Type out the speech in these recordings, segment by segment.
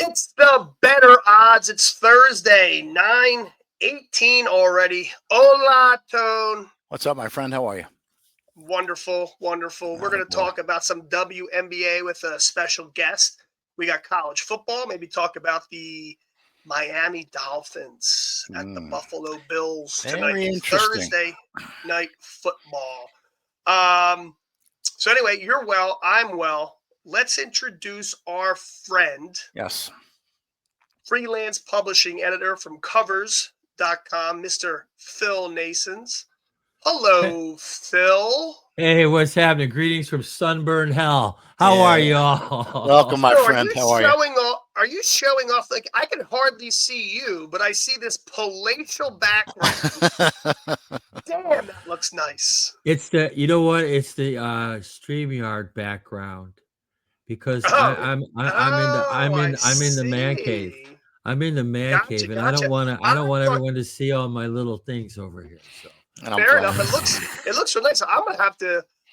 It's the better odds. It's Thursday, 9:18 already. Hola, Tone. What's up, my friend? How are you? Wonderful, wonderful. We're going to boy. talk about some WNBA with a special guest. We got college football, maybe talk about the Miami Dolphins at the Buffalo Bills Very tonight. interesting. Thursday night football. So anyway, you're well, I'm well. Let's introduce our friend. Yes. Freelance publishing editor from covers.com, Mr. Phil Naessens. Hello, Phil. Hey, what's happening? Greetings from sunburned hell. How are you all? Welcome, my Phil, friend. How are you? Are you showing off? Like, I can hardly see you, but I see this palatial background. Damn, that looks nice. It's the, you know what? It's the StreamYard background because I'm in the man cave. I'm in the man cave, and I don't want everyone to see all my little things over here. So fair enough. It looks real nice. I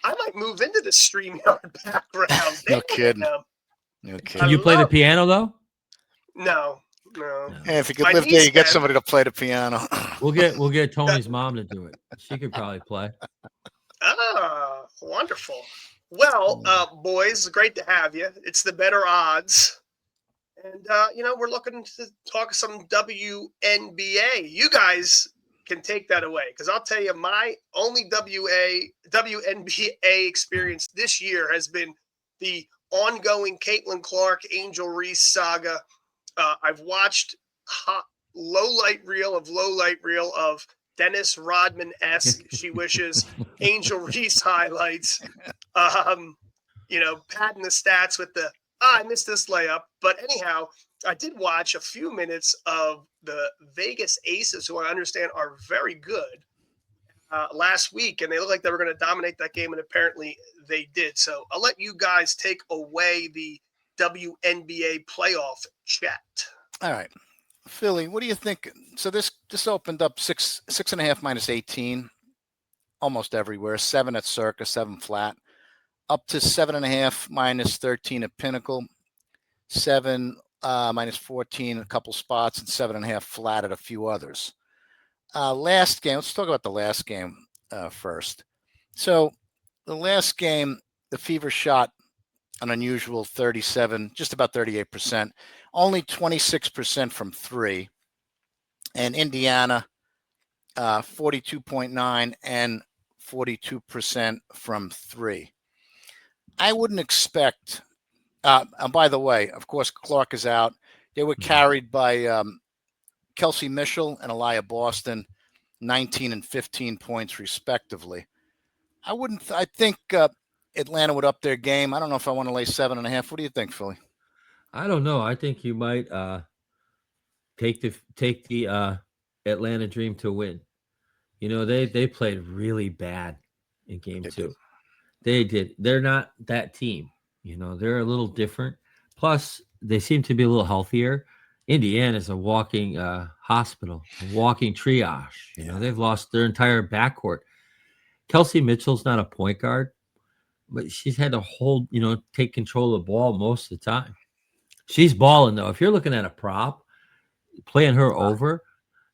might move into the StreamYard background. No kidding. Can you play the piano though? No. Hey, if you could live there, you get somebody to play the piano. We'll get Tony's mom to do it. She could probably play. Ah, wonderful. Well, boys, great to have you. It's the better odds. And, we're looking to talk some WNBA. You guys can take that away because I'll tell you my only WNBA experience this year has been the ongoing Caitlin Clark, Angel Reese saga. I've watched low light reel of Dennis Rodman-esque She Wishes Angel Reese highlights. Padding the stats with the I missed this layup. But anyhow, I did watch a few minutes of the Vegas Aces, who I understand are very good, last week, and they looked like they were going to dominate that game, and apparently they did. So I'll let you guys take away the WNBA playoff chat. All right. Philly, what do you think? So this opened up 6.5 minus 18 almost everywhere, 7 at Circa, 7 flat, up to 7.5 minus 13 at Pinnacle, 7 minus 14 a couple spots, and 7.5 flat at a few others. Last game, let's talk about the last game first. So the last game, the Fever shot an unusual 37, just about 38%, only 26% from three, and Indiana 42.9 and 42% from three. I wouldn't expect, and by the way, of course, Clark is out. They were carried by Kelsey Mitchell and Aaliyah Boston, 19 and 15 points respectively. I think Atlanta would up their game. I don't know if I want to lay 7.5. What do you think, Philly? I don't know. I think you might take the Atlanta Dream to win. They played really bad in game 2. They did. They're not that team. They're a little different. Plus, they seem to be a little healthier. Indiana's a walking hospital, a walking triage. They've lost their entire backcourt. Kelsey Mitchell's not a point guard, but she's had to hold, take control of the ball most of the time. She's balling, though. If you're looking at a prop, playing her over.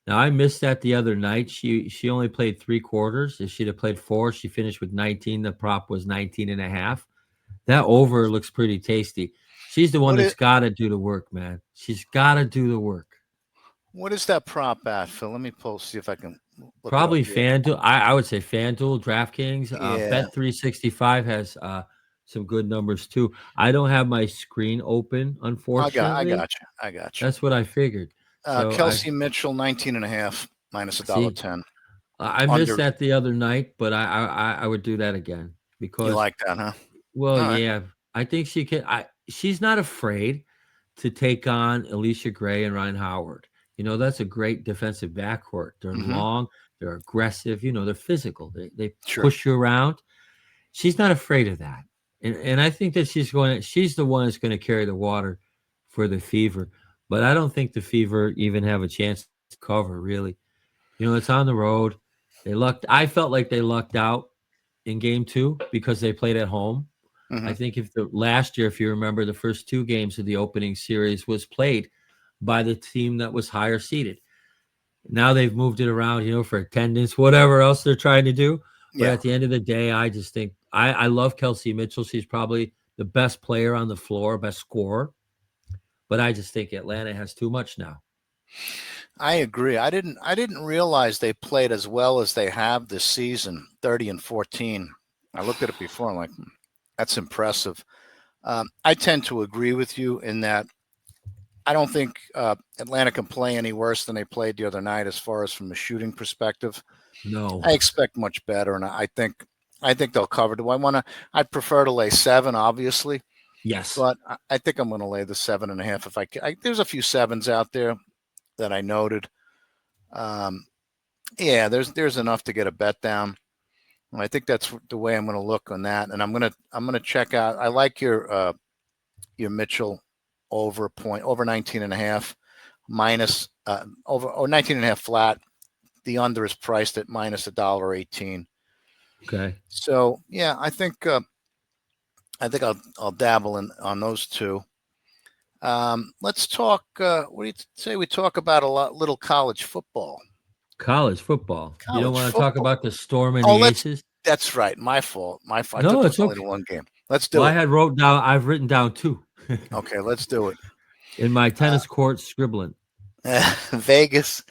Now, I missed that the other night. She only played 3 quarters. If she'd have played 4, she finished with 19. The prop was 19.5. That over looks pretty tasty. She's the one that's got to do the work, man. She's got to do the work. What is that prop at, Phil? Let me see if I can. Probably FanDuel. I would say FanDuel, DraftKings. Bet365 has some good numbers too. I don't have my screen open, unfortunately. I got you. That's what I figured. Kelsey Mitchell, 19.5 minus $1.10. I missed that the other night, but I would do that again because you like that, huh? Well, yeah, I think she can. She's not afraid to take on Alicia Gray and Ryan Howard. That's a great defensive backcourt. They're long, they're aggressive. They're physical. They push you around. She's not afraid of that, and I think that she's the one that's going to carry the water for the Fever. But I don't think the Fever even have a chance to cover, really. It's on the road. I felt like they lucked out in game 2 because they played at home. I think if the last year, if you remember, the first 2 games of the opening series was played by the team that was higher seeded. Now they've moved it around, for attendance, whatever else they're trying to do. But Yeah. at the end of the day, I just think I love Kelsey Mitchell. She's probably the best player on the floor, best scorer. But I just think Atlanta has too much now. I agree. I didn't realize they played as well as they have this season, 30-14. I looked at it before. I'm like, that's impressive. I tend to agree with you in that I don't think Atlanta can play any worse than they played the other night as far as from a shooting perspective. No. I expect much better, and I think they'll cover. I'd prefer to lay 7, obviously. Yes. But I think I'm going to lay the 7.5 if I can. There's a few 7s out there that I noted. Yeah, there's enough to get a bet down. And I think that's the way I'm going to look on that. And I'm going to check out. I like your Mitchell over 19.5 minus over 19.5 flat. The under is priced at minus $1.18. Okay. So yeah, I think I'll dabble on those two. Let's talk. What do you say we talk about little college football? College football. You don't want to talk about the Storm and the Aces? That's right. My fault. I No, took it's only okay. the one game. Let's do it. I've written down 2. Okay, let's do it. In my tennis court scribbling. Vegas,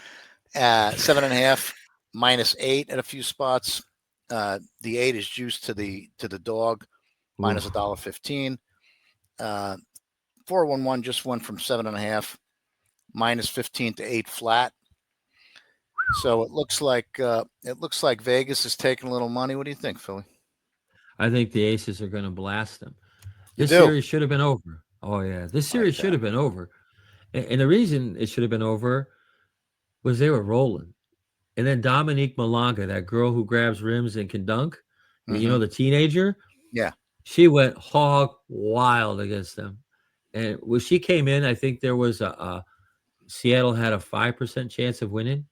7.5 minus 8 at a few spots. The 8 is juiced to the dog, minus $1.15. 411 just went from 7.5 minus 15 to 8 flat. So it looks like Vegas is taking a little money. What do you think, Philly? I think the Aces are going to blast them. You This do? series should have been over. Oh yeah, this series should have been over. And the reason it should have been over was they were rolling. And then Dominique Malonga, that girl who grabs rims and can dunk, the teenager, Yeah, she went hog wild against them. And when she came in, I think there was Seattle had a 5% chance of winning,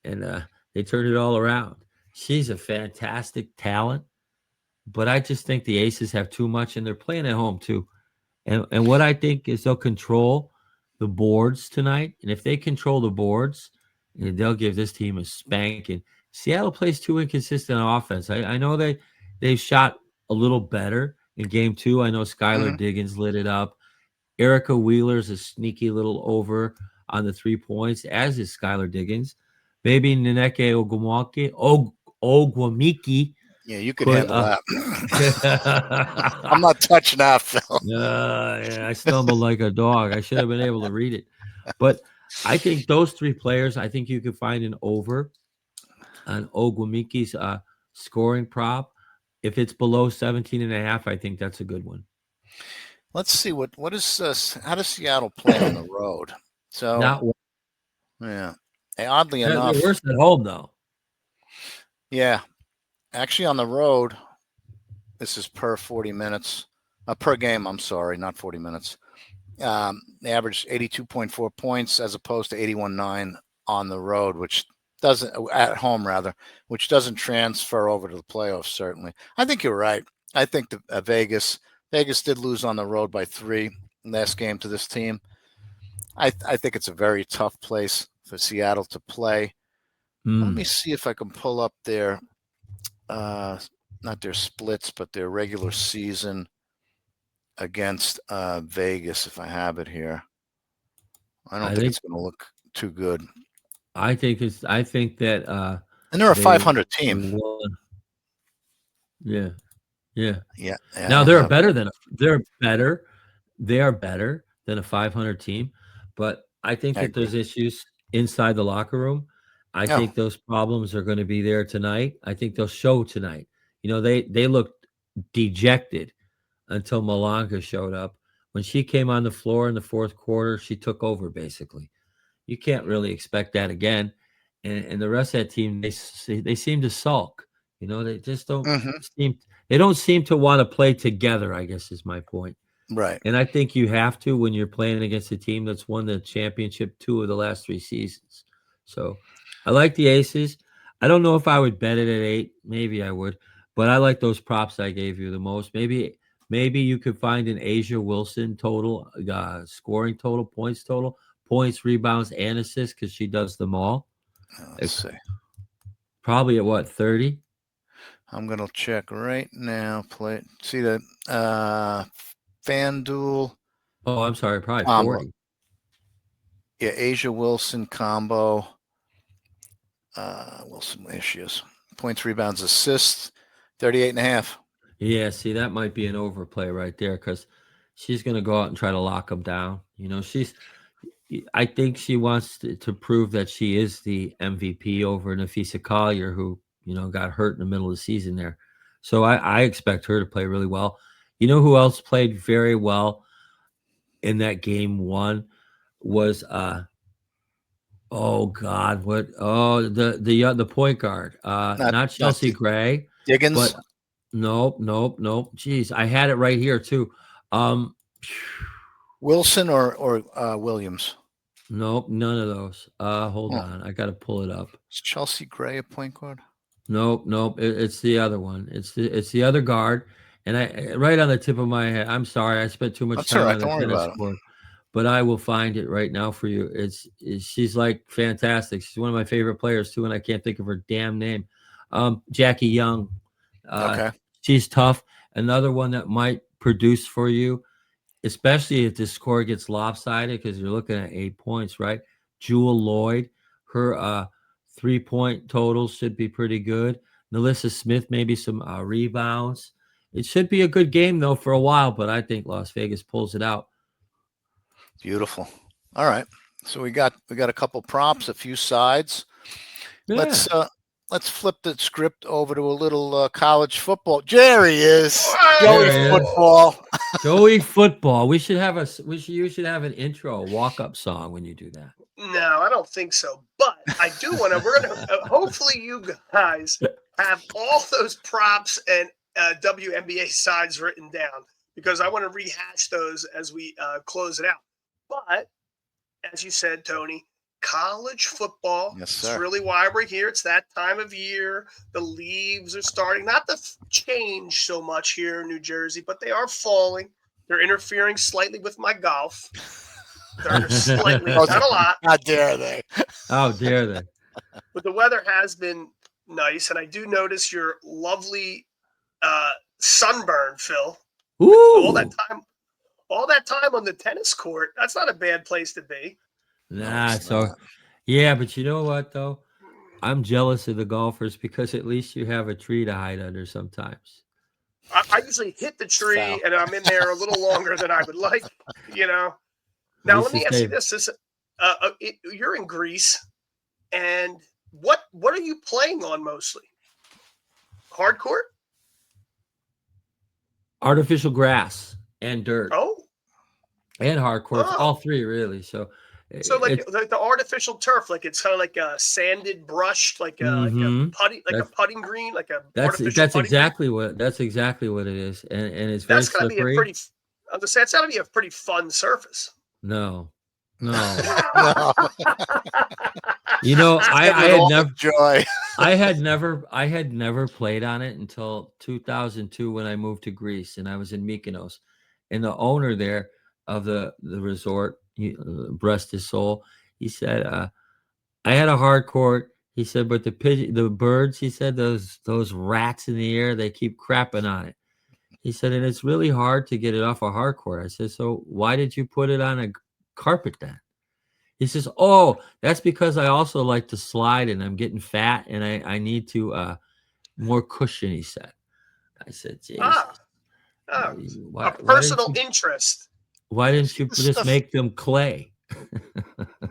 and they turned it all around. She's a fantastic talent, but I just think the Aces have too much, and they're playing at home too. And what I think is they'll control the boards tonight, and if they control the boards, they'll give this team a spanking. Seattle plays too inconsistent on offense. I know they've shot a little better in game 2. I know Skylar Diggins lit it up. Erica Wheeler's a sneaky little over on the 3 points, as is Skylar Diggins. Maybe Neneke Ogwamiki. Yeah, you could handle that. I'm not touching that, Phil. Yeah, I stumbled like a dog. I should have been able to read it. But I think those 3 players, I think you could find an over on Ogwamiki's scoring prop. If it's below 17.5, I think that's a good one. Let's see what is how does Seattle play on the road? So not well. Yeah. Hey, oddly enough, they're worse at home though. Yeah, actually on the road, this is per 40 minutes, per game. I'm sorry, not 40 minutes. They averaged 82.4 points as opposed to 81.9 on the road, which doesn't at home rather, which doesn't transfer over to the playoffs. Certainly, I think you're right. I think the Vegas did lose on the road by 3 last game to this team. I think it's a very tough place for Seattle to play. Let me see if I can pull up their, not their splits, but their regular season against Vegas, if I have it here. I don't think it's going to look too good. I think that and they're a 500 team. Yeah. Now they are better than a 500 team, but I think that there's issues inside the locker room. I think those problems are going to be there tonight. I think they'll show tonight. They looked dejected until Malonga showed up. When she came on the floor in the 4th quarter, she took over basically. You can't really expect that again. And the rest of that team, they seem to sulk. They just don't seem to want to play together, I guess is my point. Right. And I think you have to when you're playing against a team that's won the championship 2 of the last 3 seasons. So I like the Aces. I don't know if I would bet it at 8. Maybe I would. But I like those props I gave you the most. Maybe Maybe you could find an Asia Wilson total, scoring total, points, rebounds, and assists because she does them all. Let's see. Probably at what, 30? I'm gonna check right now. See that FanDuel. Oh, I'm sorry, probably combo. 40. Yeah, Asia Wilson combo. Wilson, there she is. Points, rebounds, assists, 38.5. Yeah, see, that might be an overplay right there because she's going to go out and try to lock them down. I think she wants to prove that she is the MVP over Nafisa Collier, who, got hurt in the middle of the season there. So I expect her to play really well. You know who else played very well in that game one was oh God, what? Oh, the point guard, not Chelsea Gray, Diggins. but nope. Jeez, I had it right here too. Wilson or Williams. Nope, none of those. Hold on, I got to pull it up. Is Chelsea Gray a point guard? Nope. It's the other one. It's the other guard, and I right on the tip of my head. I'm sorry, I spent too much time on the tennis court. But I will find it right now for you. She's like fantastic. She's one of my favorite players too, and I can't think of her damn name. Jackie Young. Okay. She's tough. Another one that might produce for you, especially if the score gets lopsided because you're looking at 8 points, right? Jewel Lloyd, her 3-point totals should be pretty good. Melissa Smith, maybe some rebounds. It should be a good game though for a while, but I think Las Vegas pulls it out. Beautiful. All right. So we got a couple props, a few sides. Yeah. Let's flip the script over to a little college football. Jerry is Joey football. Joey football. You should have an intro, a walk-up song when you do that. No, I don't think so. But I do want to. We're gonna. Hopefully, you guys have all those props and WNBA sides written down because I want to rehash those as we close it out. But as you said, Tony, college football is really why we're here. It's that time of year. The leaves are starting not to change so much here in New Jersey, but they are falling. They're interfering slightly with my golf. They're slightly, not a lot. How dare they? How dare they? But the weather has been nice, and I do notice your lovely sunburn, Phil. Ooh. All that time on the tennis court, that's not a bad place to be. Nah, yeah, but you know what, though? I'm jealous of the golfers because at least you have a tree to hide under sometimes. I usually hit the tree, and I'm in there a little longer than I would like, Now, let me ask you this. You're in Greece, and what are you playing on mostly? Hard court? Artificial grass and dirt. Oh. And hard courts, all three really. So like the artificial turf, like it's kind of like a sanded, brushed, like a putting green, like a that's exactly what it is, and it's very slippery. That's gotta be a pretty fun surface. No. No. I had never played on it until 2002 when I moved to Greece and I was in Mykonos, and the owner there of the resort, bless his soul, he said, I had a hard court. He said, but the birds, he said, those rats in the air, they keep crapping on it. He said, and it's really hard to get it off a hard court. I said, so why did you put it on a carpet then? He says, oh, that's because I also like to slide and I'm getting fat and I need to more cushion, he said. I said, Jesus. A personal interest. Why didn't you just make them clay?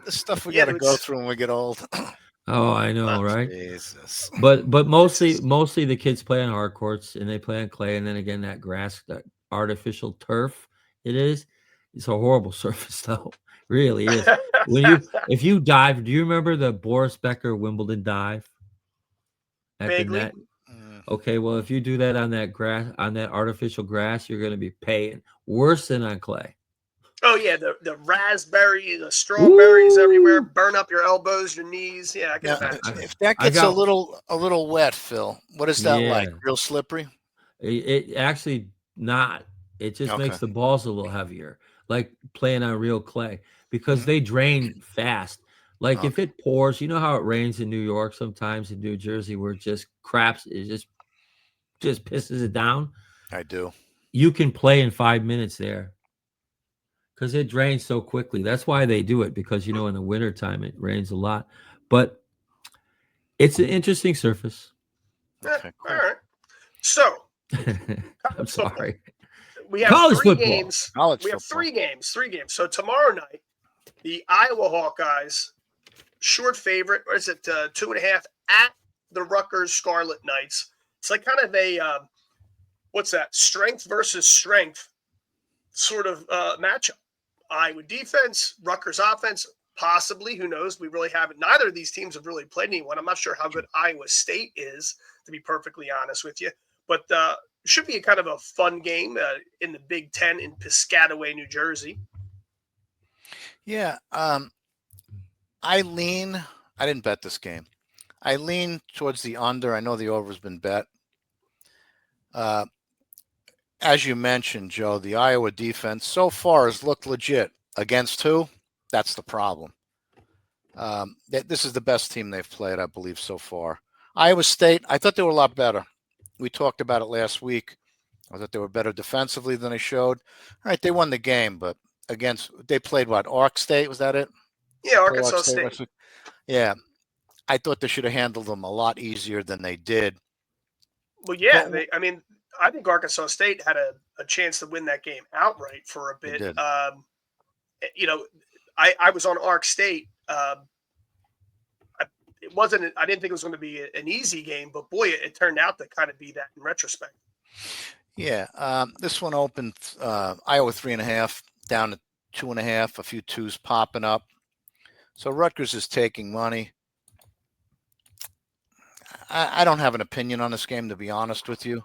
The stuff we got to go through when we get old. Oh, I know, right? Jesus. But mostly the kids play on hard courts and they play on clay, and then again that grass, that artificial turf. It's a horrible surface though. Really is. If you dive, do you remember the Boris Becker Wimbledon dive at the net? Okay, well, if you do that on that grass, on that artificial grass, you're going to be paying worse than on clay. Oh yeah, the raspberry, the strawberries everywhere, burn up your elbows, your knees. Yeah, I can imagine. If that gets a little wet, Phil, what is that like? Real slippery? It actually not It just Okay. makes the balls a little heavier, like playing on real clay, because they drain fast. Like if Okay. it pours, you know how it rains in New York sometimes, in New Jersey, where it just craps, it just pisses it down. I do. You can play in 5 minutes there because it drains so quickly. That's why they do it, because in the wintertime it rains a lot. But it's an interesting surface. Okay, All cool. right. So I'm sorry. we have College three football. games. College We have football. three games. So tomorrow night, the Iowa Hawkeyes, short favorite, or is it 2.5 at the Rutgers Scarlet Knights? It's like kind of a what's that? Strength versus strength sort of matchup. Iowa defense, Rutgers offense, possibly. Who knows? We really haven't. Neither of these teams have really played anyone. I'm not sure how good Iowa State is, to be perfectly honest with you. But should be a kind of a fun game in the Big Ten in Piscataway, New Jersey. Yeah. I didn't bet this game. I lean towards the under. I know the over's been bet. As you mentioned, Joe, the Iowa defense so far has looked legit. Against who? That's the problem. This is the best team they've played, I believe, so far. Iowa State, I thought they were a lot better. We talked about it last week. I thought they were better defensively than they showed. All right, they won the game, but they played what? Ark State, was that it? Yeah, Arkansas State. Yeah. I thought they should have handled them a lot easier than they did. Well, yeah, I think Arkansas State had a chance to win that game outright for a bit. I was on Ark State. I didn't think it was going to be an easy game, but boy, it turned out to kind of be that in retrospect. Yeah, this one opened Iowa 3.5 down to 2.5. A few twos popping up. So Rutgers is taking money. I don't have an opinion on this game, to be honest with you.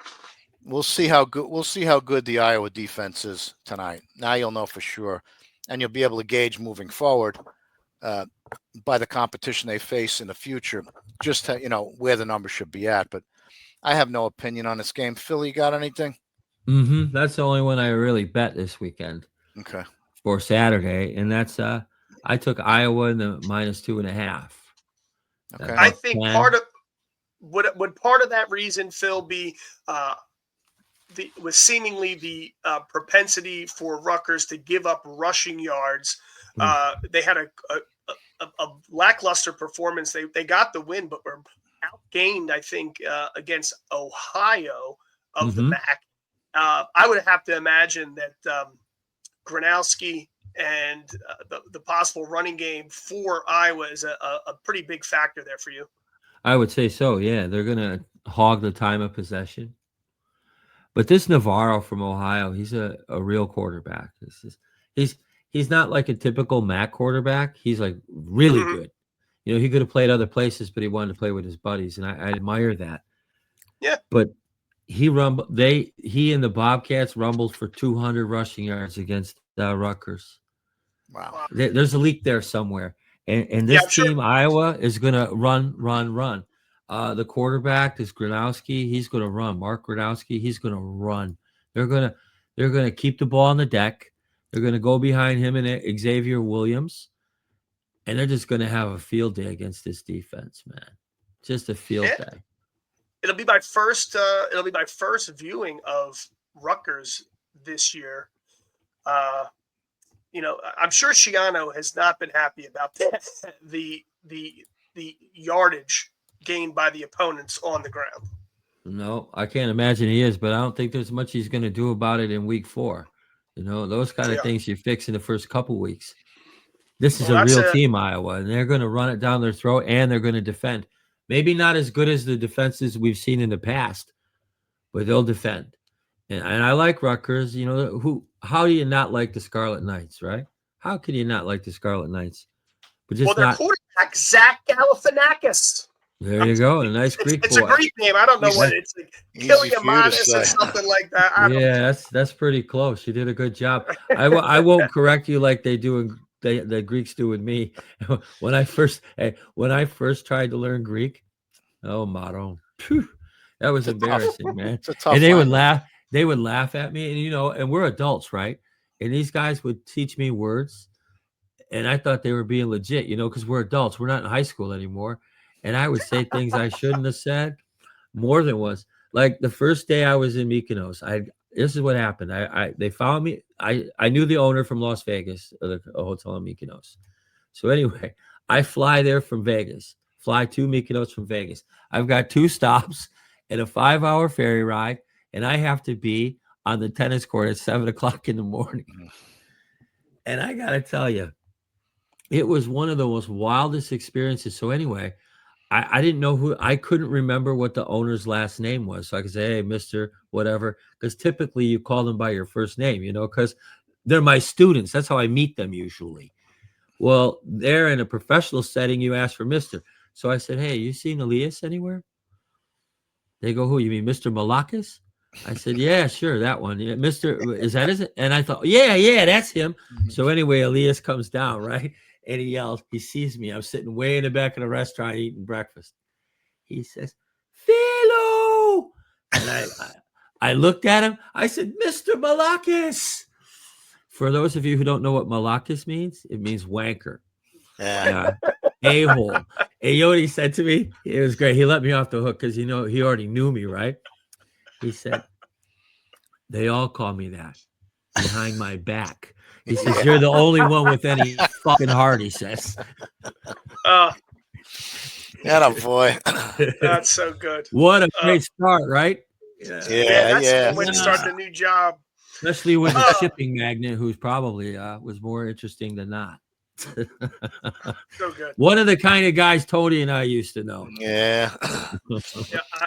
We'll see how good the Iowa defense is tonight. Now you'll know for sure, and you'll be able to gauge moving forward by the competition they face in the future, just to, where the number should be at. But I have no opinion on this game. Philly, you got anything? That's the only one I really bet this weekend. Okay. For Saturday, and that's I took Iowa in the -2.5. Okay. I think part of that reason, Phil, be was seemingly the propensity for Rutgers to give up rushing yards. They had a lackluster performance. They got the win, but were outgained, I think, against Ohio of the MAC. I would have to imagine that Gronowski and the possible running game for Iowa is a pretty big factor there for you. I would say so. Yeah, they're gonna hog the time of possession. But this Navarro from Ohio, he's a real quarterback. He's not like a typical MAC quarterback. He's like really good. He could have played other places, but he wanted to play with his buddies, and I admire that. Yeah. But he and the Bobcats rumbled for 200 rushing yards against Rutgers. Wow. There's a leak there somewhere. And this team, Iowa, is going to run. The quarterback is Gronowski. He's going to run. Mark Gronowski, he's going to run. They're going to keep the ball on the deck. They're going to go behind him and Xavier Williams. And they're just going to have a field day against this defense, man. Just a field day. It'll be my first viewing of Rutgers this year. I'm sure Schiano has not been happy about the yardage gained by the opponents on the ground. No, I can't imagine he is, but I don't think there's much he's going to do about it in week 4. Those kind of things you fix in the first couple weeks. This is a real team, Iowa, and they're going to run it down their throat, and they're going to defend. Maybe not as good as the defenses we've seen in the past, but they'll defend. And I like Rutgers. How do you not like the Scarlet Knights, right? How can you not like the Scarlet Knights? But their quarterback, Zach Galifianakis. There you go. A nice Greek boy. It's a Greek name. I don't know what it's like. Kiliamadis or something like that. That's pretty close. You did a good job. I won't correct you like they do the Greeks do with me. When I first tried to learn Greek, oh, Maron, that was embarrassing, man. It's a tough and they line. would laugh. they would laugh at me, and and we're adults, right? And these guys would teach me words, and I thought they were being legit, because we're adults, we're not in high school anymore, and I would say things I shouldn't have said more than once. Like the first day I was in Mykonos, this is what happened. They found me. I knew the owner from Las Vegas, of the hotel in Mykonos. So anyway, I fly there from Vegas, fly to Mykonos from Vegas. I've got 2 stops and a 5-hour ferry ride, and I have to be on the tennis court at 7:00 in the morning. And I got to tell you, it was one of the most wildest experiences. So anyway, I didn't know I couldn't remember what the owner's last name was. So I could say, hey, Mr. Whatever, because typically you call them by your first name, because they're my students. That's how I meet them usually. Well, they're in a professional setting. You ask for Mr. So I said, hey, you seen Elias anywhere? They go, who? You mean Mr. Malakis? I said, yeah, sure, that one. Yeah, Mr. Is that it? And I thought, yeah, that's him. So anyway, Elias comes down, right? And he yells, he sees me. I'm sitting way in the back of the restaurant eating breakfast. He says, Philo. And I looked at him. I said, Mr. Malakis. For those of you who don't know what Malakis means, it means wanker. A-hole. And you know what he said to me? It was great. He let me off the hook because, he already knew me, right? He said, they all call me that behind my back. He says, you're the only one with any fucking heart, he says. Yeah, boy. That's so good. What a great start, right? That's a good way to start the new job. Especially with a shipping magnate who's probably was more interesting than not. So good. One of the kind of guys Tony and I used to know. Yeah.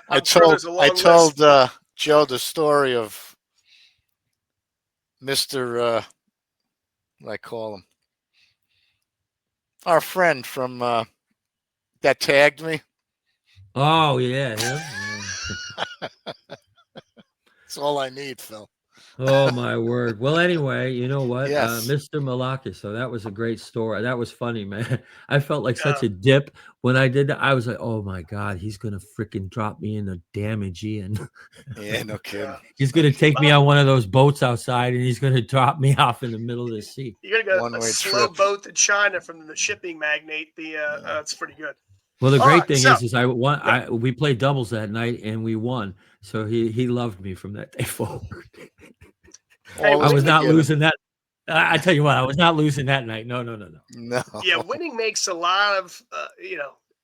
I told Joe the story of Mr. What I call him, our friend from that tagged me. Oh yeah. That's all I need, Phil. Oh my word. Well, anyway, you know what? Yes. Mr. Malakis. So that was a great story. That was funny, man. I felt like such a dip when I did that. I was like, oh my God, he's gonna freaking drop me in the damn Aegean. Yeah, no kidding. He's gonna take me on one of those boats outside and he's gonna drop me off in the middle of the sea. You're gonna go a slow boat to China from the shipping magnate. That's pretty good. Well, the great thing is we played doubles that night and we won. So he loved me from that day forward. I was not losing that. I tell you what, I was not losing that night. No. Yeah, winning makes a lot of,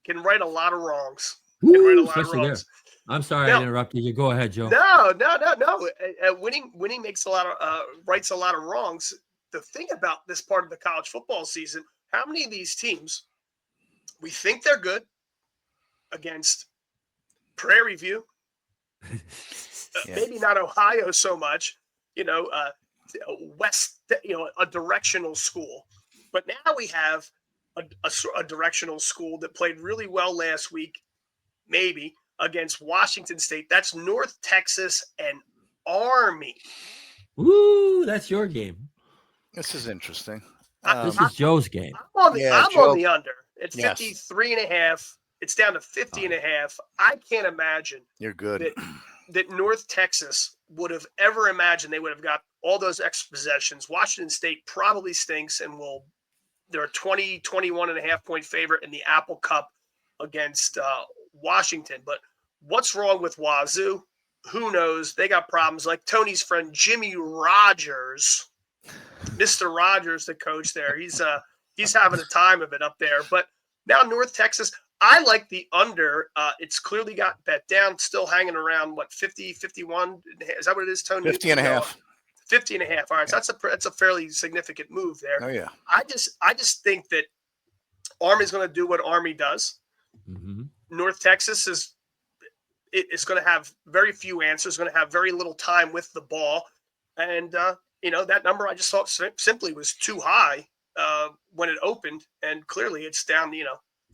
can right a lot of wrongs. I'm sorry I interrupted you. Go ahead, Joe. No. Winning makes a lot of, rights a lot of wrongs. The thing about this part of the college football season, how many of these teams we think they're good against Prairie View, maybe not Ohio so much, West, a directional school. But now we have a directional school that played really well last week, maybe against Washington State. That's North Texas and Army. Ooh, that's your game. This is interesting. This is Joe's game. I'm on the under. It's 53.5. It's down to 50.5. I can't imagine. You're good. That North Texas would have ever imagined they would have got all those extra possessions. Washington State probably stinks and they're a 21.5 point favorite in the Apple Cup against Washington. But what's wrong with Wazoo? Who knows? They got problems like Tony's friend Jimmy Rogers, Mr. Rogers, the coach there. He's having a time of it up there. But now North Texas, I like the under. It's clearly got bet down, still hanging around, 50, 51? Is that what it is, Tony? 50.5. 50.5. All right, so that's a fairly significant move there. Oh, yeah. I just think that Army's going to do what Army does. Mm-hmm. North Texas is going to have very few answers, going to have very little time with the ball. And, that number I just thought simply was too high when it opened. And clearly it's down,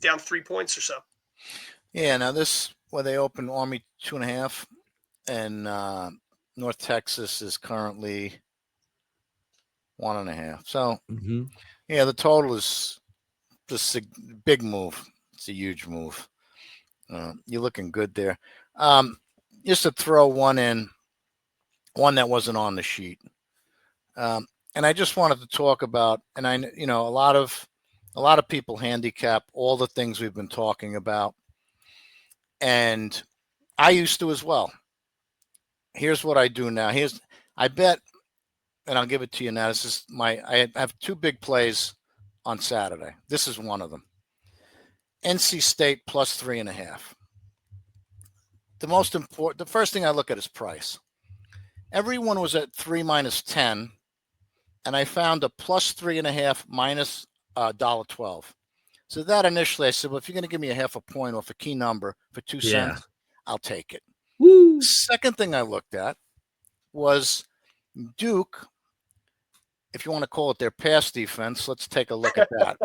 down 3 points or so. Yeah, now where they opened Army 2.5 and North Texas is currently 1.5. So, yeah, the total is just a big move. It's a huge move. You're looking good there. Just to throw one in, one that wasn't on the sheet. And I just wanted to talk about, and a lot of people handicap all the things we've been talking about, and I used to as well. Here's what I do now. I bet, and I'll give it to you now. I have two big plays on Saturday. This is one of them. NC State plus 3.5. The first thing I look at is price. Everyone was at 3 minus 10, and I found a plus 3.5 minus $1.12. So that initially I said, well, if you're going to give me a half a point off a key number for 2 cents, I'll take it. Woo. Second thing I looked at was Duke. If you want to call it their pass defense, let's take a look at that.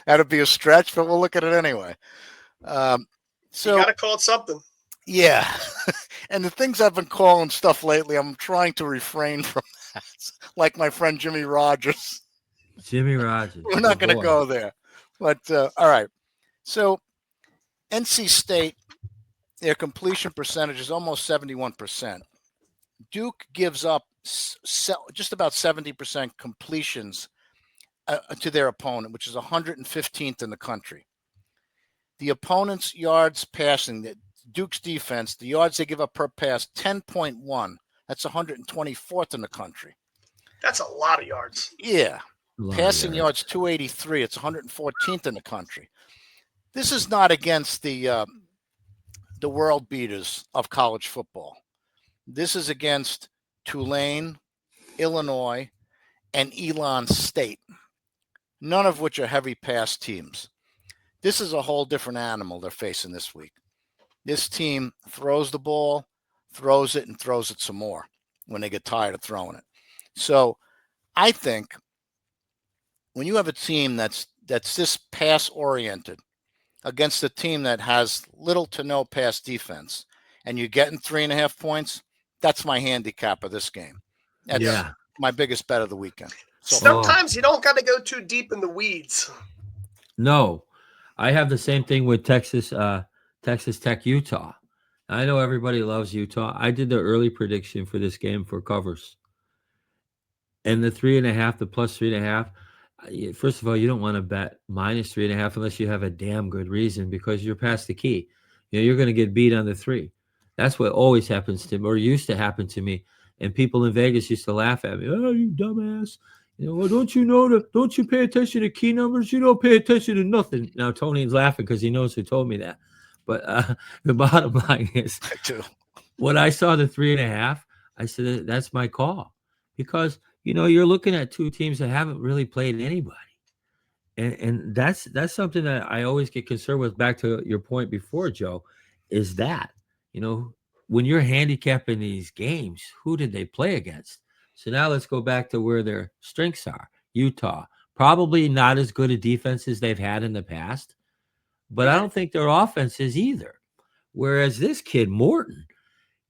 That'd be a stretch, but we'll look at it anyway. So you got to call it something. Yeah. And the things I've been calling stuff lately, I'm trying to refrain from that. Like my friend Jimmy Rogers. Jimmy Rogers. We're not going to go there. But all right. So NC State, their completion percentage is almost 71%. Duke gives up just about 70% completions to their opponent, which is 115th in the country. The opponent's yards passing, Duke's defense, the yards they give up per pass, 10.1. That's 124th in the country. That's a lot of yards. Yeah. Passing yards, 283. It's 114th in the country. This is not against the world beaters of college football. This is against Tulane, Illinois, and Elon State, none of which are heavy pass teams. This is a whole different animal they're facing this week. This team throws the ball, throws it, and throws it some more when they get tired of throwing it. So I think when you have a team that's this pass-oriented against a team that has little to no pass defense, and you're getting 3.5 points, that's my handicap of this game. That's my biggest bet of the weekend. So sometimes you don't got to go too deep in the weeds. No, I have the same thing with Texas Tech, Utah. I know everybody loves Utah. I did the early prediction for this game for covers. And the 3.5, the plus 3.5. First of all, you don't want to bet minus 3.5 unless you have a damn good reason, because you're past the key. You're going to get beat on the 3. That's what always happens to me, or used to happen to me. And people in Vegas used to laugh at me. Oh, you dumbass. Well, don't you pay attention to key numbers? You don't pay attention to nothing. Now, Tony's laughing because he knows who told me that. But the bottom line is, when I saw the 3.5, I said, that's my call. Because, you're looking at two teams that haven't really played anybody. And that's something that I always get concerned with, back to your point before, Joe, is that, when you're handicapping these games, who did they play against? So now let's go back to where their strengths are. Utah, probably not as good a defense as they've had in the past, but I don't think their offense is either. Whereas this kid, Morton,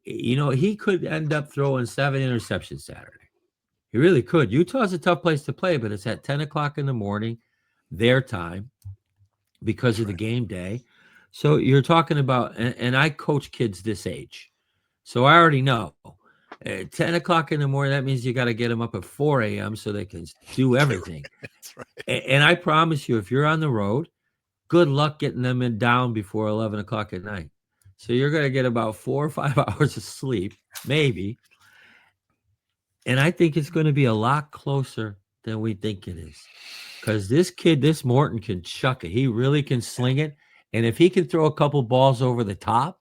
he could end up throwing 7 interceptions Saturday. He really could. Utah's a tough place to play, but it's at 10 o'clock in the morning, their time, because of the game day. So you're talking about, and I coach kids this age, so I already know. At 10 o'clock in the morning, that means you got to get them up at 4 a.m. so they can do everything. That's right. And I promise you, if you're on the road, good luck getting them down before 11 o'clock at night. So you're going to get about 4 or 5 hours of sleep, maybe. And I think it's going to be a lot closer than we think it is. Because this Morton can chuck it. He really can sling it. And if he can throw a couple balls over the top,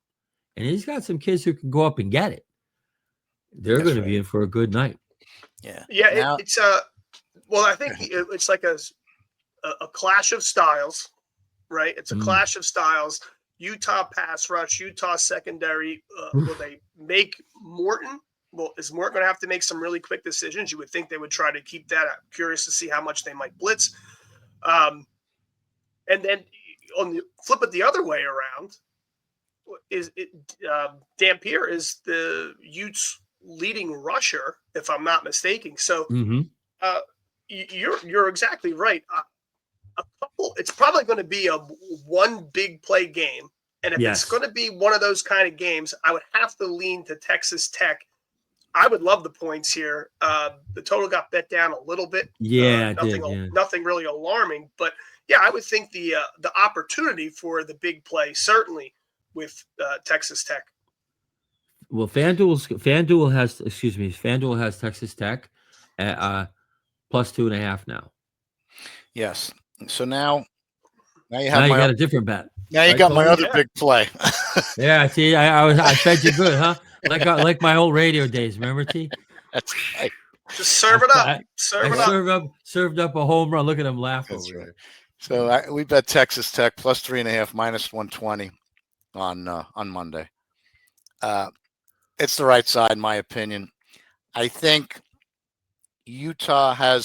and he's got some kids who can go up and get it, they're going to be in for a good night. Yeah. It's I think it's like a clash of styles, right? It's a clash of styles. Utah pass rush, Utah secondary. Will they make Morton? Well, is Morton going to have to make some really quick decisions? You would think they would try to keep that. I'm curious to see how much they might blitz. And then flip it the other way around. Dampier is the Utes' leading rusher, if I'm not mistaken. So you're exactly right. It's probably going to be a one big play game, And if it's Yes. going to be one of those kind of games, I would have to lean to Texas Tech. I would love the points here. The total got bet down a little bit. Yeah, it nothing, did. Yeah. nothing really alarming, but yeah, I would think the opportunity for the big play certainly with Texas Tech. Well, FanDuel has Texas Tech at plus 2.5 now. Yes. So now you Now have you got a different bet. now you right, got my Tony? other big play. Yeah, see, I fed you good, huh? Like my old radio days, remember, T? That's right. Just serve it up. I Serve it up. served up a home run. Look at him laugh That's over right. there. So we bet Texas Tech plus 3.5 minus 120 on Monday. It's the right side, in my opinion. I think Utah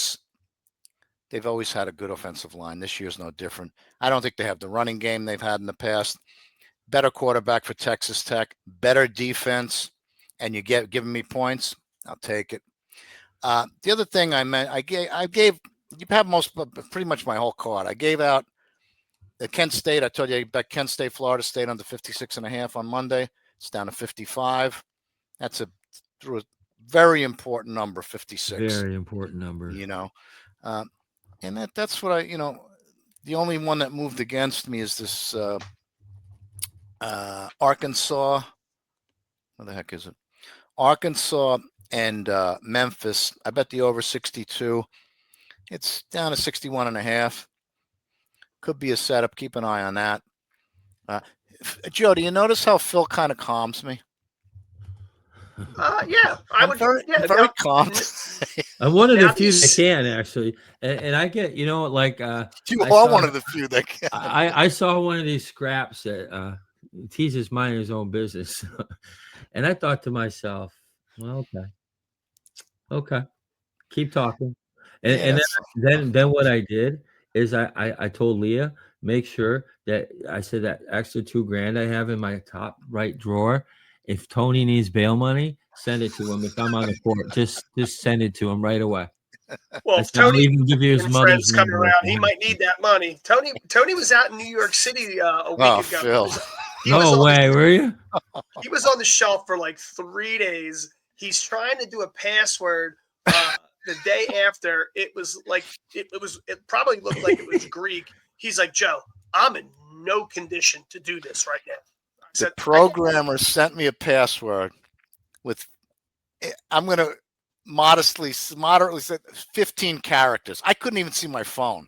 they've always had a good offensive line. This year's no different. I don't think they have the running game they've had in the past. Better quarterback for Texas Tech, better defense, and you giving me points, I'll take it. The other thing I gave you have pretty much my whole card. I gave out the Kent State. I told you I bet Kent State, Florida State under 56.5 on Monday. It's down to 55. That's a very important number, 56. Very important number. And that's what the only one that moved against me is this Arkansas. What the heck is it? Arkansas and Memphis. I bet the over 62. It's down to 61.5. Could be a setup. Keep an eye on that. Joe, do you notice how Phil kind of calms me? Yeah, I'm very calm. I'm one of the few that can actually, and I get you are one of the few that can. I saw one of these scraps that teases minding his own business, and I thought to myself, well, okay, keep talking, and then what I did is I told Leah, make sure that I said that extra $2,000 I have in my top right drawer. If Tony needs bail money, send it to him. If I'm on the court, just send it to him right away. Well, if Tony even give you his friends coming number, around, he might need that money. Tony was out in New York City a week ago. Phil. No way, were you? He was on the shelf for like 3 days. He's trying to do a password. The day after, it probably looked like it was Greek. He's like, Joe, I'm in no condition to do this right now. The programmer sent me a password with, I'm going to moderately say 15 characters. I couldn't even see my phone.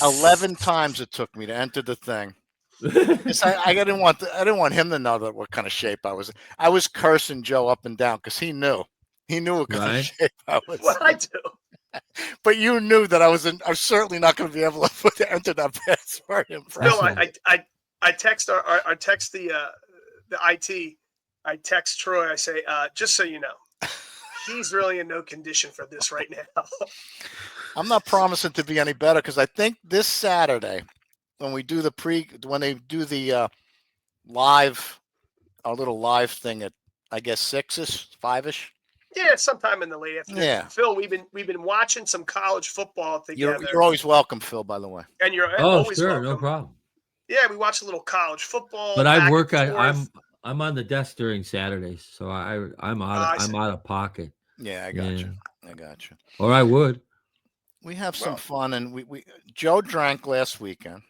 11 times it took me to enter the thing. I didn't want him to know that what kind of shape I was. I was cursing Joe up and down because he knew what kind of shape I was. Well, I do. But you knew that I was certainly not going to be able to enter that password. No, I text I text the IT. I text Troy. I say, just so you know, he's really in no condition for this right now. I'm not promising to be any better because I think this Saturday when they do the live, our little live thing at I guess 6ish, 5ish. Yeah, sometime in the late afternoon. Yeah, Phil, we've been watching some college football together. You're always welcome, Phil. By the way. And you're always welcome. No problem. Yeah, we watch a little college football. But I work. I'm on the desk during Saturdays, so I'm out of pocket. Yeah, I got you. Or I would. We have some fun, and we Joe drank last weekend.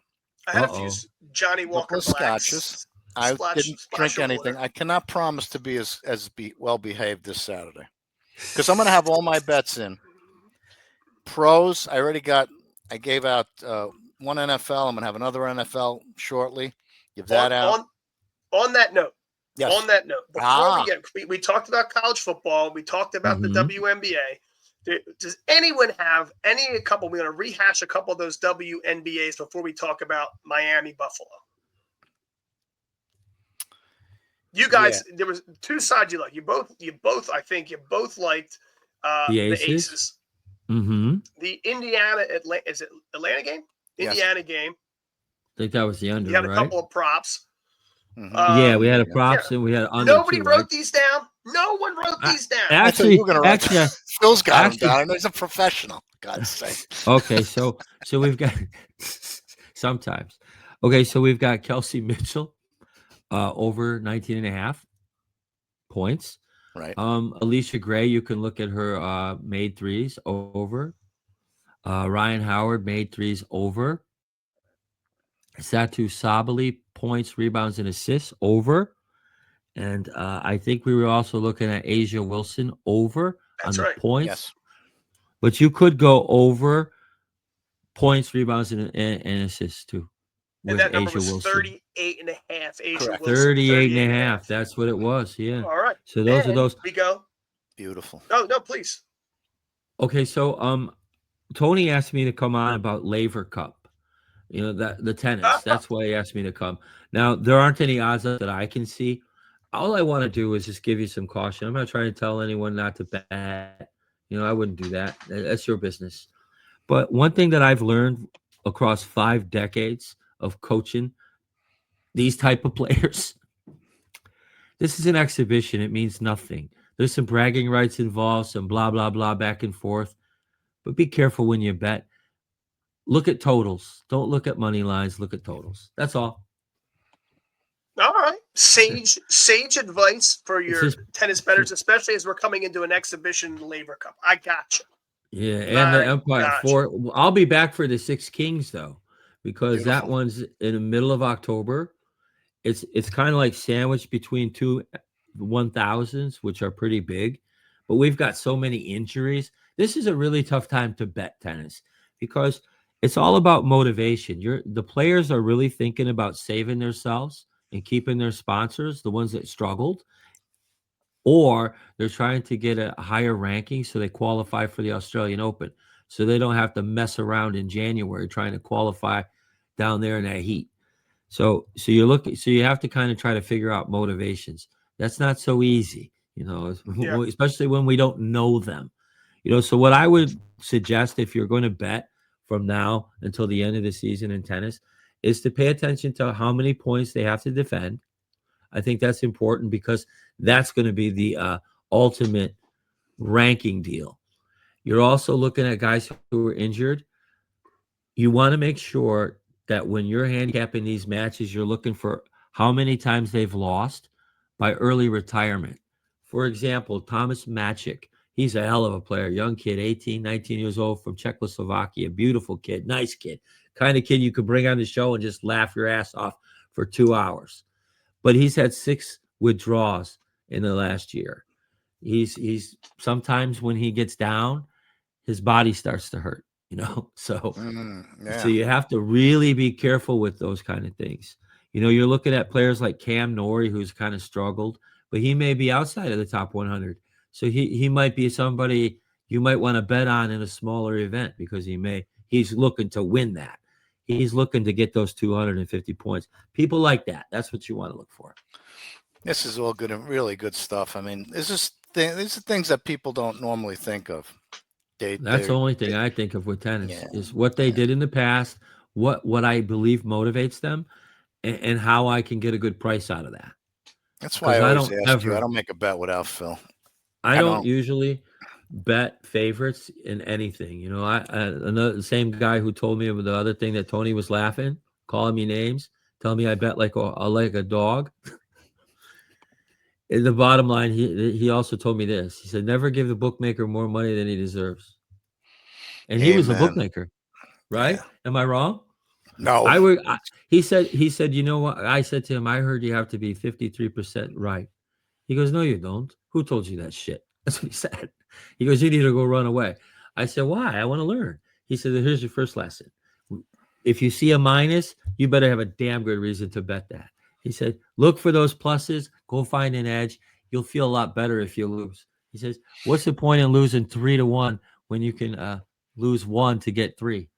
I had a few Johnny Walker scotches. I didn't drink anything. I cannot promise to be as well behaved this Saturday because I'm going to have all my bets in. Pros, I gave out one NFL. I'm going to have another NFL shortly. Give that out. On that note, yes. On that note, before we talked about college football. We talked about the WNBA. Does anyone have a couple? We're going to rehash a couple of those WNBAs before we talk about Miami Buffalo. You guys, there was two sides you liked. You both. I think you both liked the Aces. Mm-hmm. The is it Atlanta game? Indiana game. I think that was the under. You had a couple of props. Mm-hmm. We had a props and we had under. Nobody wrote these down. No one wrote these down. Actually, Phil's got them down. He's a professional. God's sake. Okay, so we've got sometimes. Okay, so we've got Kelsey Mitchell over 19.5 points. Right. Alicia Gray, you can look at her made threes over. Ryan Howard made threes over. Satu Sabali points, rebounds, and assists over. And I think we were also looking at Asia Wilson over That's on the right. points. Yes. But you could go over points, rebounds, and assists too And with that number Asia was Wilson. 38.5. Asia Correct. Wilson, 38 and a 38.5. half. That's what it was. Yeah. All right. So those are And those. we go. Beautiful. No, please. Okay. So Tony asked me to come on about Laver Cup. You know, that the tennis. That's why he asked me to come. Now, there aren't any odds that I can see. All I want to do is just give you some caution. I'm not trying to tell anyone not to bet. You know, I wouldn't do that. That's your business. But one thing that I've learned across 5 decades of coaching these type of players, this is an exhibition. It means nothing. There's some bragging rights involved, some blah, blah, blah back and forth. But be careful when you bet. Look at totals. Don't look at money lines. Look at totals. That's all. All right. Sage advice for your tennis bettors, especially as we're coming into an exhibition Laver Cup. I got you. Yeah, and the Empire Gotcha. I'll be back for the Six Kings though, because that Beautiful. one's in the middle of October. It's kind of like sandwiched between two 1000s, which are pretty big, but we've got so many injuries. This is a really tough time to bet tennis because it's all about motivation. The players are really thinking about saving themselves and keeping their sponsors, the ones that struggled, or they're trying to get a higher ranking so they qualify for the Australian Open, so they don't have to mess around in January trying to qualify down there in that heat. So you have to kind of try to figure out motivations. That's not so easy, you know, Yeah. especially when we don't know them. You know, so what I would suggest if you're going to bet from now until the end of the season in tennis is to pay attention to how many points they have to defend. I think that's important because that's going to be the ultimate ranking deal. You're also looking at guys who are injured. You want to make sure that when you're handicapping these matches, you're looking for how many times they've lost by early retirement. For example, Thomas Maciek, he's a hell of a player, young kid, 18, 19 years old from Czechoslovakia, beautiful kid, nice kid, kind of kid you could bring on the show and just laugh your ass off for 2 hours. But he's had 6 withdrawals in the last year. He's sometimes when he gets down, his body starts to hurt, you know. So you have to really be careful with those kind of things. You know, you're looking at players like Cam Norrie, who's kind of struggled, but he may be outside of the top 100. So he might be somebody you might want to bet on in a smaller event because he's looking to win that. He's looking to get those 250 points. People like that. That's what you want to look for. This is all good and really good stuff. I mean, these are things that people don't normally think of. That's the only thing I think of with tennis is what they did in the past, what I believe motivates them, and how I can get a good price out of that. That's why I always ask you. I don't make a bet without Phil. I don't usually bet favorites in anything. You know, the same guy who told me the other thing that Tony was laughing, calling me names, telling me I bet like a dog. In the bottom line, he also told me this. He said, never give the bookmaker more money than he deserves. And he was a bookmaker, right? Yeah. Am I wrong? No. He said, you know what? I said to him, I heard you have to be 53% right. He goes, no, you don't. Who told you that shit? That's what he said. He goes, you need to go run away. I said, why? I want to learn. He said, here's your first lesson. If you see a minus, you better have a damn good reason to bet that. He said, look for those pluses, go find an edge. You'll feel a lot better if you lose. He says, what's the point in losing 3-1 when you can lose 1 to get 3?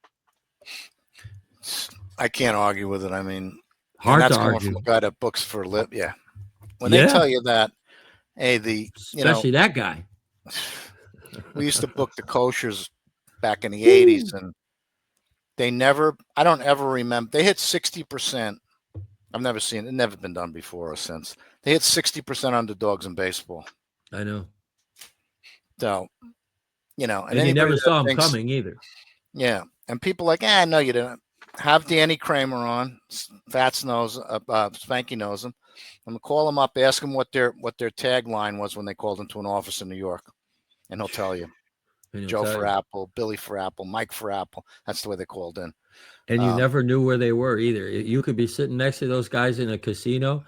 I can't argue with it. I mean, hard that's to coming argue. From a guy that books for a lip. Yeah. When they tell you that, hey, especially that guy. We used to book the koshers back in the 80s, and I don't ever remember. They hit 60%. I've never seen it. Never been done before or since. They hit 60% underdogs in baseball. I know. So, you know, and you never saw them coming either. Yeah. And people like, no, you didn't. have Danny Kramer on. Fats knows, Spanky knows him. I'm gonna call him up, ask him what their tagline was when they called into an office in New York, and he'll tell you. Joe for Apple, Billy for Apple, Mike for Apple. That's the way they called in. And you never knew where they were either. You could be sitting next to those guys in a casino,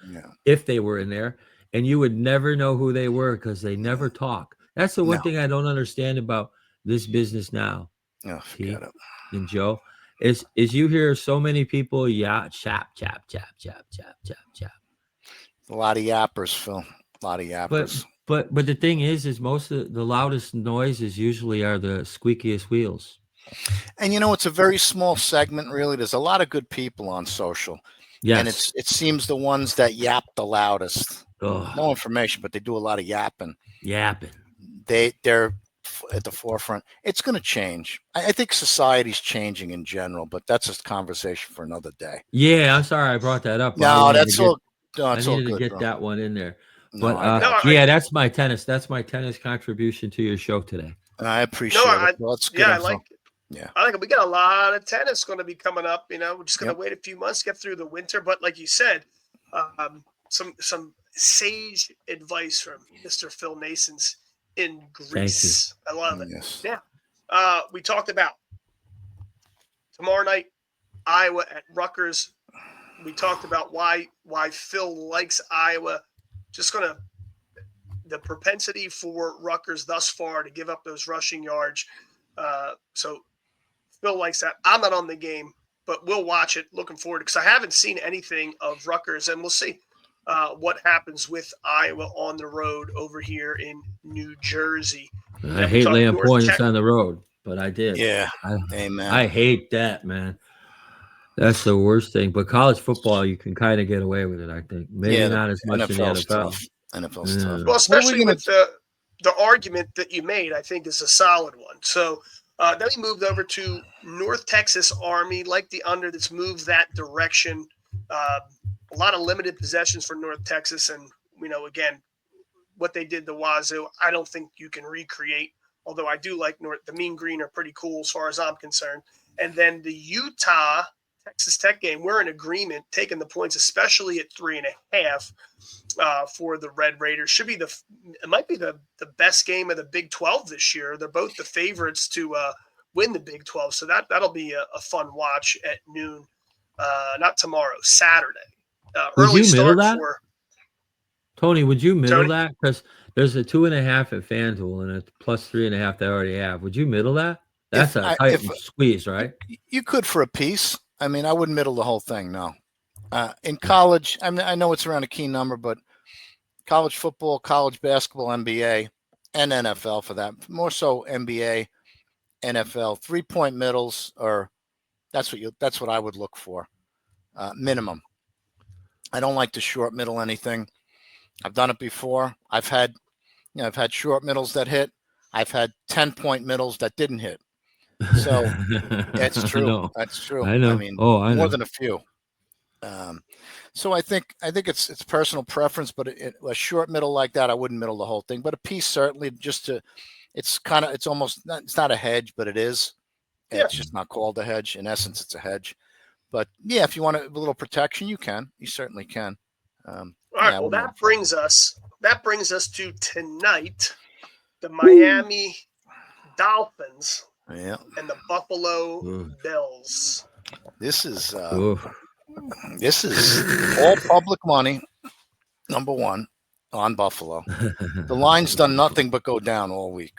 if they were in there, and you would never know who they were because they never talk. That's the one thing I don't understand about this business now. Oh, forget it. And Joe, is you hear so many people chap. A lot of yappers, Phil. A lot of yappers. But the thing is most of the loudest noises usually are the squeakiest wheels. And it's a very small segment, really. There's a lot of good people on social. Yes. And it seems the ones that yap the loudest. No information, but they do a lot of yapping. They're at the forefront. It's going to change. I think society's changing in general, but that's a conversation for another day. Yeah, I'm sorry I brought that up. No, that's all. I needed to get that one in there. No, but that's my tennis. That's my tennis contribution to your show today. I appreciate it. Well, it's good. I like it. Yeah, I like it. We got a lot of tennis going to be coming up. We're just going to wait a few months, get through the winter. But like you said, some sage advice from Mr. Phil Naessens in Greece. I love it. Yes. Yeah. We talked about tomorrow night, Iowa at Rutgers. We talked about why Phil likes Iowa. Just the propensity for Rutgers thus far to give up those rushing yards. So Phil likes that. I'm not on the game, but we'll watch it. Looking forward because I haven't seen anything of Rutgers, and we'll see what happens with Iowa on the road over here in New Jersey. I hate laying points on the road, but I did. Yeah. Amen. I hate that, man. That's the worst thing. But college football, you can kind of get away with it, I think. Maybe not as much in the NFL. NFL's tough. Well, especially with the argument that you made, I think is a solid one. So then we moved over to North Texas Army, like the under that's moved that direction. A lot of limited possessions for North Texas. And, again, what they did to Wazoo, I don't think you can recreate, although I do like the Mean Green are pretty cool as far as I'm concerned. And then the Utah Texas Tech game, we're in agreement taking the points, especially at 3.5 for the Red Raiders. It might be the best game of the Big 12 this year. They're both the favorites to win the Big 12, so that'll be a fun watch at noon. Not tomorrow, Saturday. Early start for Tony. Would you middle that? Because there's a 2.5 at FanDuel and a plus 3.5 they already have. Would you middle that? That's a tight squeeze, right? You could for a piece. I mean, I wouldn't middle the whole thing. No. In college, I know it's around a key number, but college football, college basketball, NBA, and NFL for that. More so NBA, NFL, 3-point middles, or that's what I would look for. Minimum. I don't like to short middle anything. I've done it before. I've had short middles that hit. I've had 10-point middles that didn't hit. So that's true. That's true. I know. I mean, more than a few. So I think it's personal preference, but a short middle like that, I wouldn't middle the whole thing. But a piece certainly, it's not a hedge, but it is. Yeah. It's just not called a hedge. In essence, it's a hedge. But yeah, if you want a little protection, you certainly can. All right. Well, that brings us to tonight, the Miami Dolphins. Yeah. And the Buffalo Bills. This is all public money. Number one on Buffalo. The line's done nothing but go down all week.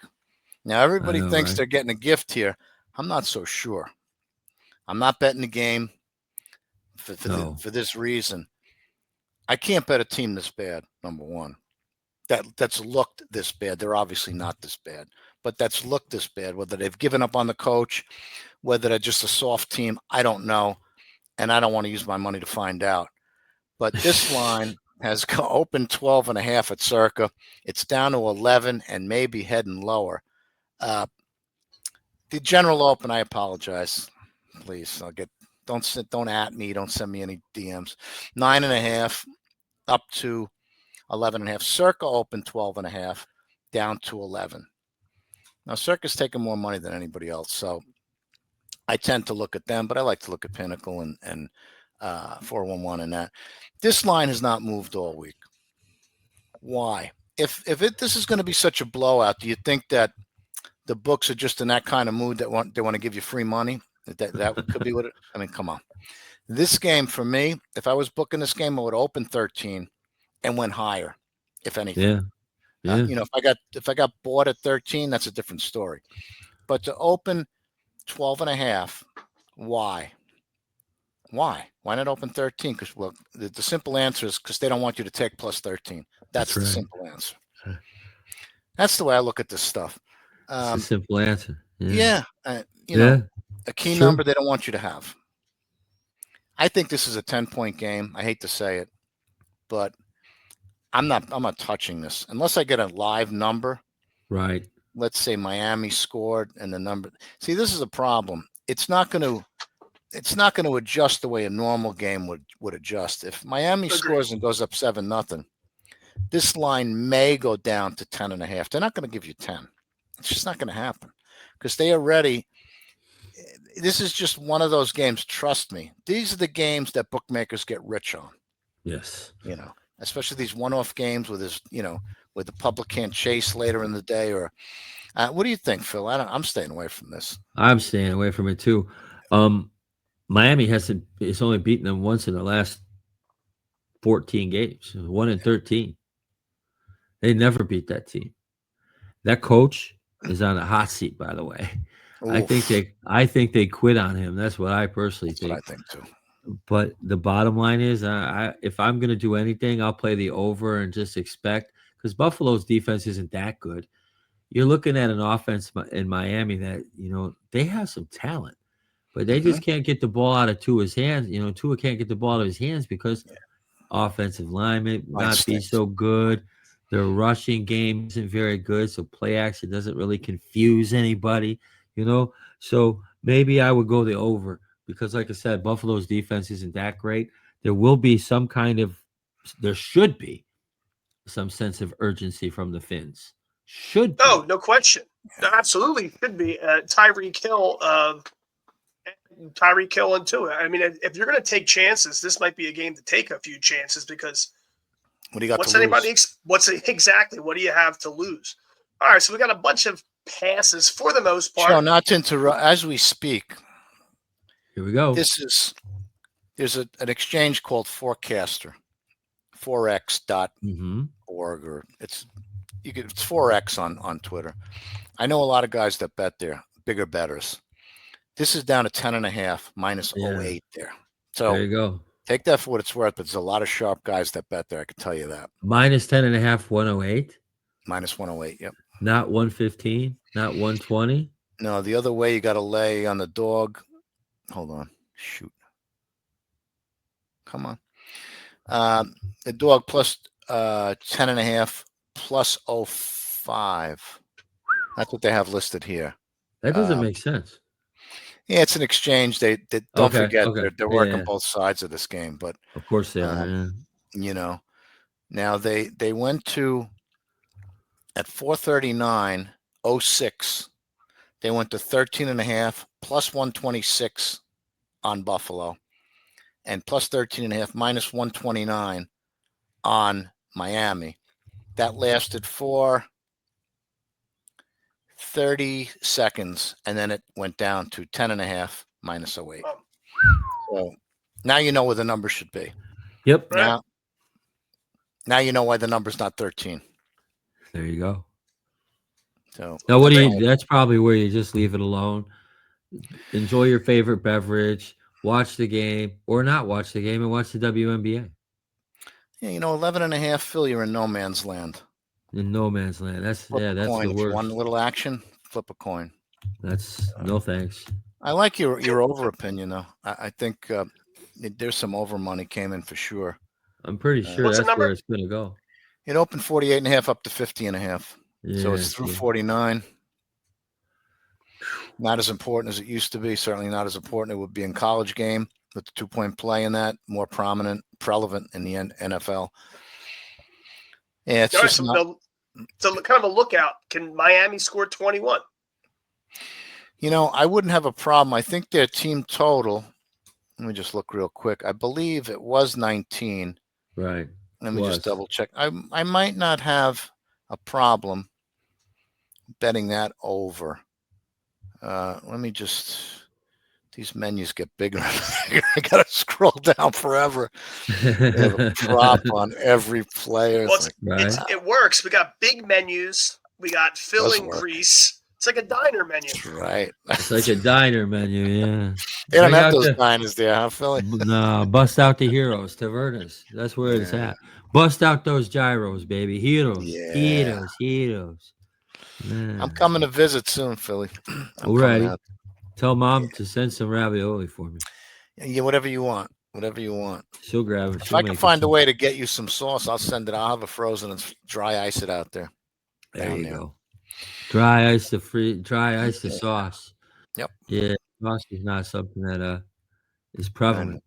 Now everybody thinks they're getting a gift here. I'm not so sure. I'm not betting the game for this reason. I can't bet a team this bad. Number one, that's looked this bad. They're obviously not this bad. But that's looked this bad. Whether they've given up on the coach, whether they're just a soft team, I don't know. And I don't want to use my money to find out. But this line has opened 12.5 at Circa. It's down to 11 and maybe heading lower. The general open, I apologize. Please, don't at me. Don't send me any DMs. 9.5 up to 11.5. Circa open 12.5 down to 11. Now, Circa's taking more money than anybody else, so I tend to look at them, but I like to look at Pinnacle and 411 and that. This line has not moved all week. Why? If this is going to be such a blowout, do you think that the books are just in that kind of mood that they want to give you free money? That could be what it. I mean, come on. This game for me, if I was booking this game, I would open 13 and went higher, if anything. Yeah. If I got bought at 13, that's a different story. But to open 12 and a half, why? Why not open 13? Because the simple answer is because they don't want you to take plus 13. That's the right. simple answer. That's the way I look at this stuff. It's a simple answer. Yeah. Yeah. A key True. number they don't want you to have. I think this is a 10-point game. I hate to say it, but I'm not touching this unless I get a live number. Right. Let's say Miami scored and the number. See, this is a problem. It's not going to adjust the way a normal game would adjust. If Miami scores and goes up 7-0, this line may go down to 10.5. They're not going to give you 10. It's just not going to happen because they already. This is just one of those games. Trust me. These are the games that bookmakers get rich on. Yes. Especially these one-off games with where the public can't chase later in the day. Or what do you think, Phil? I'm staying away from this. I'm staying away from it too. Miami it's only beaten them once in the last 14 games, 1-13. They never beat that team. That coach is on a hot seat, by the way. Oof. I think they quit on him. That's what I personally think. What I think too. But the bottom line is, if I'm going to do anything, I'll play the over and just expect, because Buffalo's defense isn't that good. You're looking at an offense in Miami that, they have some talent, but they just can't get the ball out of Tua's hands. Tua can't get the ball out of his hands because offensive linemen not be so good. Their rushing game isn't very good, so play action doesn't really confuse anybody, So maybe I would go the over because, like I said, Buffalo's defense isn't that great. There should be some sense of urgency from the Finns. Should be. Oh, no question. There absolutely should be. Tyreek Hill and Tua. I mean, if you're going to take chances, this might be a game to take a few chances because what do you got what's to anybody? lose? What do you have to lose? All right, so we got a bunch of passes for the most part. Joe, not to interrupt, as we speak. Here we go. There's an exchange called Forecaster, forex.org, or it's 4X on Twitter. I know a lot of guys that bet there, bigger bettors. This is down to 10.5 minus 0.8 there. So there you go. Take that for what it's worth, but there's a lot of sharp guys that bet there. I can tell you that. Minus 10.5, 108. Minus 108. Yep. Not 115. Not 120. No, the other way you got to lay on the dog. Hold on. Shoot. Come on. The dog plus 10.5 plus 0.5. That's what they have listed here. That doesn't make sense. Yeah, it's an exchange. They don't forget they're working both sides of this game, but of course they are. Now they went to at 439.06. They went to 13.5 plus 126 on Buffalo, and plus 13.5 minus 129 on Miami. That lasted for 30 seconds, and then it went down to 10.5 minus 0.8. So now you know where the number should be. Yep. Now you know why the number's not 13. There you go. So now that's probably where you just leave it alone. Enjoy your favorite beverage, watch the game, or not watch the game and watch the WNBA. Yeah, 11.5, Phil, you're in no man's land. In no man's land. That's the worst. If you want a little action, flip a coin. That's no thanks. I like your over opinion though. I think there's some over money came in for sure. I'm pretty sure that's where it's going to go. It opened 48.5 up to 50.5. Yeah, so it's through 49. Not as important as it used to be. Certainly not as important it would be in college game with the 2-point play in that. More prevalent in the NFL. Yeah, it's so kind of a lookout. Can Miami score 21? I wouldn't have a problem. I think their team total, let me just look real quick. I believe it was 19. Right. Let me just double check. I might not have a problem betting that over. Let me just, these menus get bigger. I got to scroll down forever. They have a prop on every player. Well, right. it works. We got big menus. We got filling grease. It's like a diner menu. That's right. It's like a diner menu, yeah. They don't have those diners there, huh, Philly? No, bust out the heroes, tavernas. That's where it's at. Bust out those gyros, baby. Heroes. Yeah. Heroes. I'm coming to visit soon, Philly. I'm ready. coming out. Tell Mom to send some ravioli for me. Yeah, whatever you want. Whatever you want. She'll grab it. If I can find a way to get you some sauce, I'll send it. I'll have it frozen and dry ice it out there. There you go. Dry ice the sauce. Yep. Yeah, sauce is not something that is prevalent.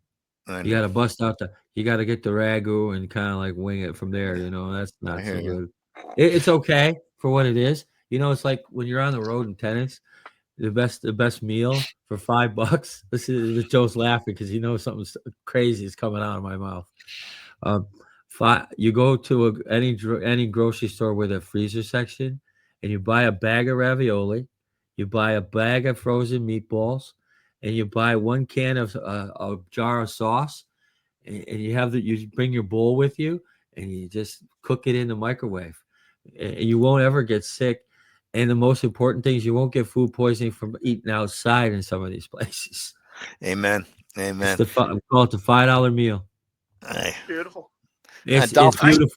I know. You got to bust out you got to get the ragu and kind of like wing it from there. That's not so good. It's okay for what it is. It's like when you're on the road in tennis, the best meal for $5. This is Joe's laughing because something crazy is coming out of my mouth. You go to any grocery store with a freezer section, and you buy a bag of ravioli, you buy a bag of frozen meatballs, and you buy one can of a jar of sauce, and you bring your bowl with you, and you just cook it in the microwave, and you won't ever get sick. And the most important thing is you won't get food poisoning from eating outside in some of these places. Amen. We call it the $5 meal. Hey. Beautiful. It's beautiful.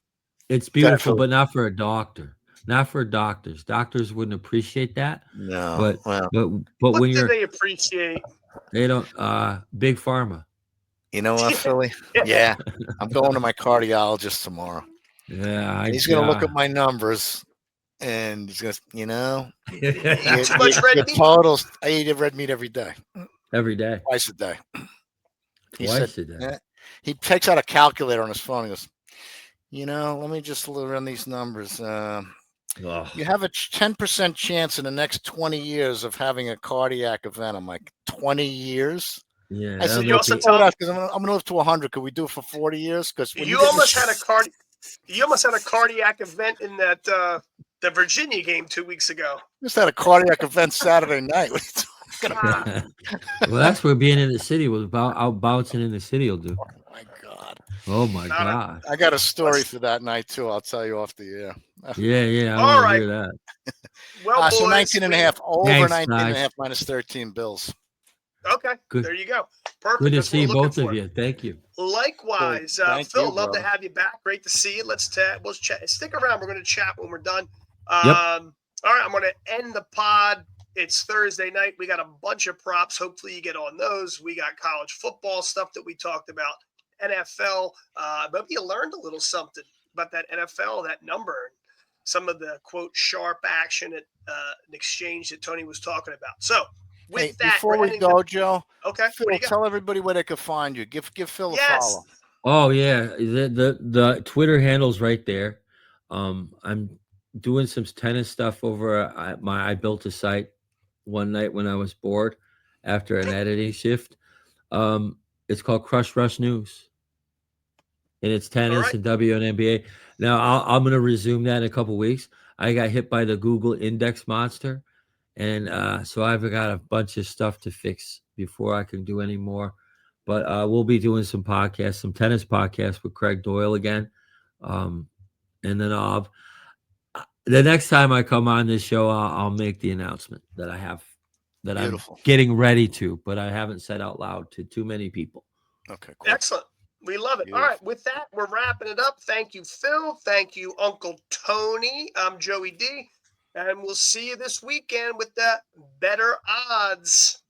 It's beautiful, but not for a doctor. Not for doctors. Doctors wouldn't appreciate that. No. But when they appreciate? They don't. Big pharma. You know what, Philly? Yeah. I'm going to my cardiologist tomorrow. Yeah. He's going to look at my numbers. And he's going to, too much red meat. Totals. I eat red meat every day. Every day. Twice a day. Twice a day. He takes out a calculator on his phone. He goes, let me just run these numbers. You have a 10% chance in the next 20 years of having a cardiac event. I'm like, 20 years? Yeah. I said, you also told us because I'm going to live to 100. Could we do it for 40 years? Because you almost had a cardiac event in that the Virginia game 2 weeks ago. Just had a cardiac event Saturday night. Well, that's where being in the city was about. Out bouncing in the city will do. Oh my God! I got a story for that night too. I'll tell you off the air. Yeah. I want to hear that. Well, so 19.5 over 19.5 guys. minus 13 Bills. Okay, good. There you go. Perfect. Good to see both of you. Thank you. Likewise, Phil. Love to have you back. Great to see you. Let's chat. We'll chat. Stick around. We're going to chat when we're done. Yep. All right. I'm going to end the pod. It's Thursday night. We got a bunch of props. Hopefully you get on those. We got college football stuff that we talked about. NFL. Maybe you learned a little something about that NFL, that number, some of the quote sharp action at an exchange that Tony was talking about. So with that, before we go, Joe, okay, Phil, tell everybody where they can find you. Give Phil a follow. Oh yeah, the Twitter handle's right there. I'm doing some tennis stuff over I built a site one night when I was bored after an editing shift. It's called Crush Rush News, and it's tennis and WNBA. Now I'm going to resume that in a couple weeks. I got hit by the Google Index monster, and so I've got a bunch of stuff to fix before I can do any more. But we'll be doing some podcasts, some tennis podcasts with Craig Doyle again, and then the next time I come on this show, I'll make the announcement that I have. That Beautiful. I'm getting ready to, but I haven't said out loud to too many people. Okay, cool. Excellent. We love it. Beautiful. All right, with that, we're wrapping it up. Thank you, Phil. Thank you, Uncle Tony. I'm Joey D, and we'll see you this weekend with the better odds.